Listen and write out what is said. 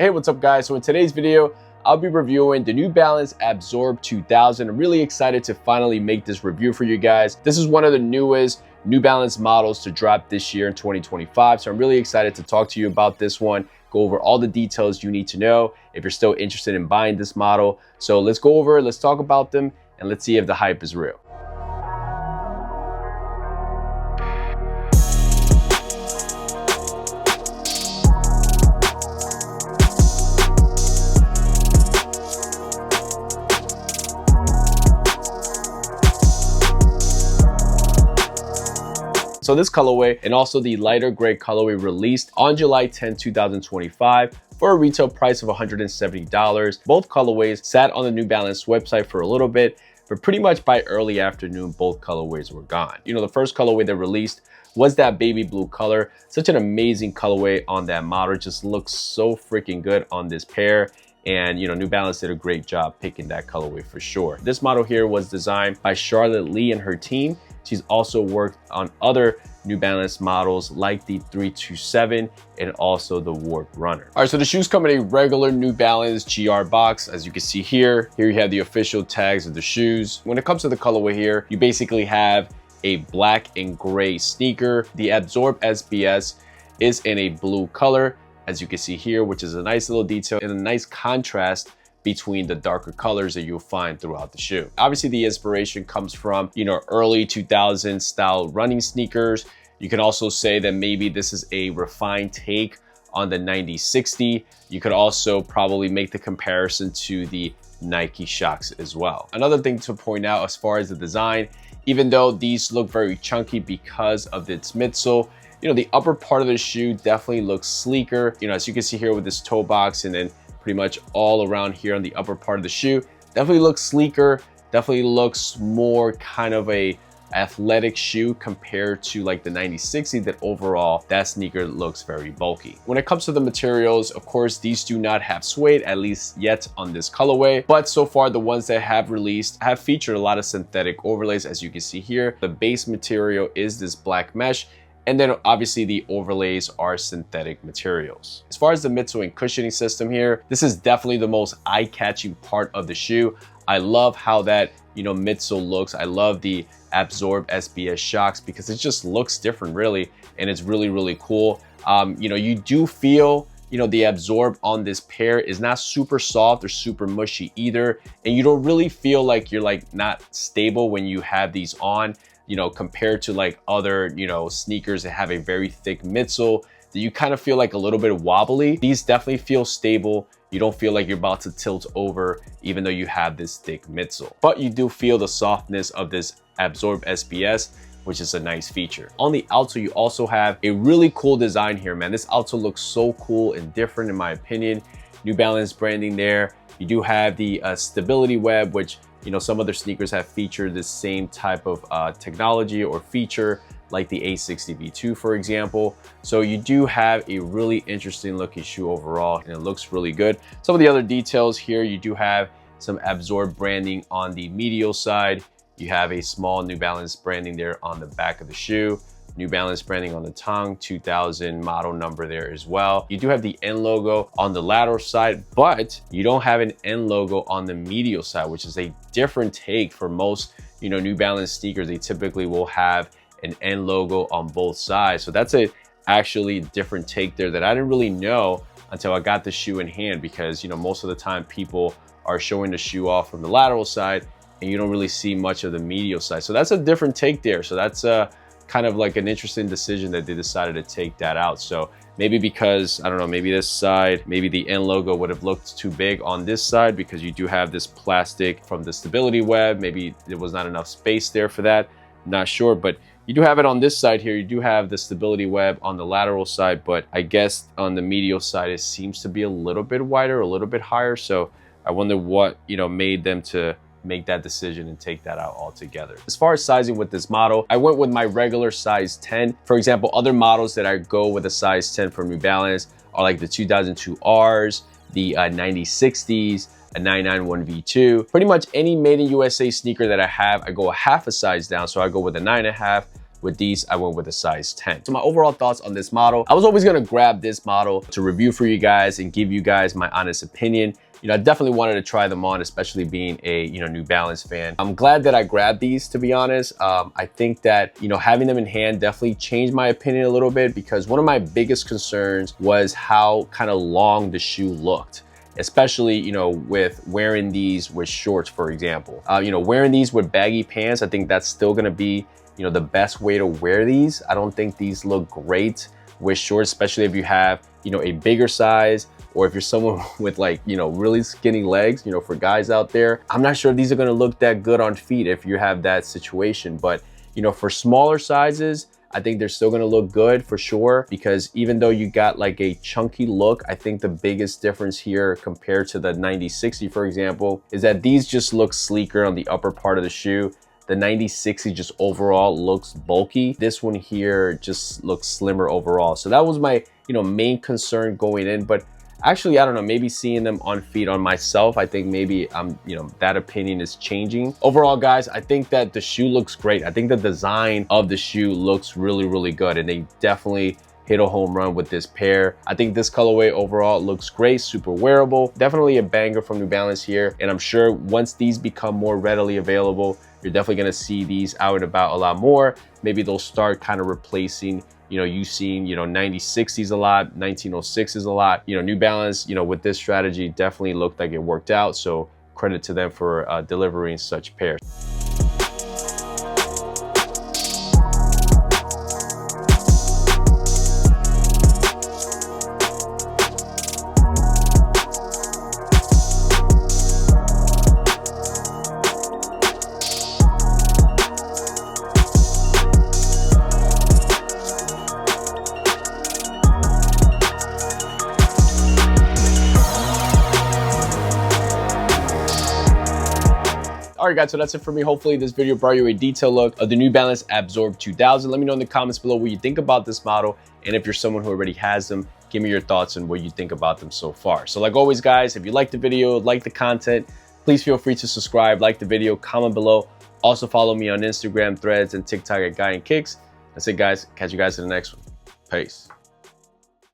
Hey, what's up guys? So in today's video, I'll be reviewing the New Balance ABZORB 2000. I'm really excited to finally make this review for you guys. This is one of the newest New Balance models to drop this year in 2025. So I'm really excited to talk to you about this one, go over all the details you need to know if you're still interested in buying this model. So let's go over, let's talk about them, and let's see if the hype is real. So this colorway and also the lighter gray colorway released on July 10, 2025 for a retail price of $170. Both colorways sat on the New Balance website for a little bit, but pretty much by early afternoon, both colorways were gone. You know, the first colorway they released was that baby blue color. Such an amazing colorway on that model. It just looks so freaking good on this pair. And you know, New Balance did a great job picking that colorway for sure. This model here was designed by Charlotte Lee and her team. She's also worked on other New Balance models like the 327 and also the Warp Runner. All right, so the shoes come in a regular New Balance GR box. As you can see here you have the official tags of the shoes. When it comes to the colorway here, you basically have a black and gray sneaker. The ABZORB SBS is in a blue color, as you can see here, which is a nice little detail and a nice contrast between the darker colors that you'll find throughout the shoe. Obviously, the inspiration comes from, you know, early 2000s style running sneakers. You can also say that maybe this is a refined take on the 9060. You could also probably make the comparison to the Nike Shox as well. Another thing to point out as far as the design, even though these look very chunky because of its midsole, you know, the upper part of the shoe definitely looks sleeker. You know, as you can see here with this toe box and then pretty much all around here on the upper part of the shoe, definitely looks sleeker, definitely looks more kind of a athletic shoe compared to like the 9060, that overall that sneaker looks very bulky. When it comes to the materials, of course, these do not have suede, at least yet on this colorway, but so far the ones that have released have featured a lot of synthetic overlays. As you can see here, the base material is this black mesh, and then obviously the overlays are synthetic materials. As far as the midsole and cushioning system here, this is definitely the most eye-catching part of the shoe. I love how that, you know, midsole looks. I love the ABZORB SBS Shox because it just looks different really, and it's really, really cool. You know, you do feel, you know, the ABZORB on this pair is not super soft or super mushy either, and you don't really feel like you're like not stable when you have these on, you know, compared to like other, you know, sneakers that have a very thick midsole that you kind of feel like a little bit wobbly. These definitely feel stable. You don't feel like you're about to tilt over even though you have this thick midsole, but you do feel the softness of this ABZORB SBS, which is a nice feature. On the outsole, you also have a really cool design here, man. This outsole looks so cool and different in my opinion. New Balance branding there. You do have the stability web, which, you know, some other sneakers have featured the same type of technology or feature, like the A60 V2, for example. So you do have a really interesting looking shoe overall, and it looks really good. Some of the other details here, you do have some ABZORB branding on the medial side. You have a small New Balance branding there on the back of the shoe. New Balance branding on the tongue, 2000 model number there as well. You do have the N logo on the lateral side, but you don't have an N logo on the medial side, which is a different take for most, you know, New Balance sneakers. They typically will have an N logo on both sides. So that's a actually different take there that I didn't really know until I got the shoe in hand, because, you know, most of the time people are showing the shoe off from the lateral side and you don't really see much of the medial side. So that's a different take there. So that's kind of like an interesting decision that they decided to take that out. So maybe because, I don't know, maybe this side, maybe the N logo would have looked too big on this side because you do have this plastic from the stability web. Maybe there was not enough space there for that. Not sure, but you do have it on this side here. You do have the stability web on the lateral side, but I guess on the medial side, it seems to be a little bit wider, a little bit higher. So I wonder what, you know, made them to make that decision and take that out altogether. As far as sizing with this model, I went with my regular size 10. For example, other models that I go with a size 10 from New Balance are like the 2002 Rs, the 9060s, a 991 V2. Pretty much any made in USA sneaker that I have, I go a half a size down. So I go with a 9.5 With these, I went with a size 10. So my overall thoughts on this model, I was always gonna grab this model to review for you guys and give you guys my honest opinion. I definitely wanted to try them on, especially being a, New Balance fan. I'm glad that I grabbed these, to be honest. I think that, having them in hand definitely changed my opinion a little bit, because one of my biggest concerns was how kind of long the shoe looked, especially, with wearing these with shorts, for example. Wearing these with baggy pants, I think that's still gonna be, the best way to wear these. I don't think these look great with shorts, especially if you have, a bigger size, or if you're someone with like, really skinny legs, for guys out there. I'm not sure if these are gonna look that good on feet if you have that situation. But, for smaller sizes, I think they're still gonna look good for sure, because even though you got like a chunky look, I think the biggest difference here compared to the 9060, for example, is that these just look sleeker on the upper part of the shoe. The 9060 just overall looks bulky. This one here just looks slimmer overall. So that was my, main concern going in. But actually, I don't know, maybe seeing them on feet on myself, I think maybe that opinion is changing. Overall, guys, I think that the shoe looks great. I think the design of the shoe looks really, really good, and they definitely hit a home run with this pair. I think this colorway overall looks great, super wearable. Definitely a banger from New Balance here. And I'm sure once these become more readily available, you're definitely gonna see these out and about a lot more. Maybe they'll start kind of replacing, you seeing, 9060s a lot, 1906s a lot. New Balance, with this strategy definitely looked like it worked out. So credit to them for delivering such pairs. All right, guys, so that's it for me. Hopefully this video brought you a detailed look of the New Balance ABZORB 2000. Let me know in the comments below what you think about this model. And if you're someone who already has them, give me your thoughts on what you think about them so far. So like always, guys, if you like the video, like the content, please feel free to subscribe, like the video, comment below. Also follow me on Instagram, Threads, and TikTok at Guy and Kicks. That's it, guys. Catch you guys in the next one. Peace.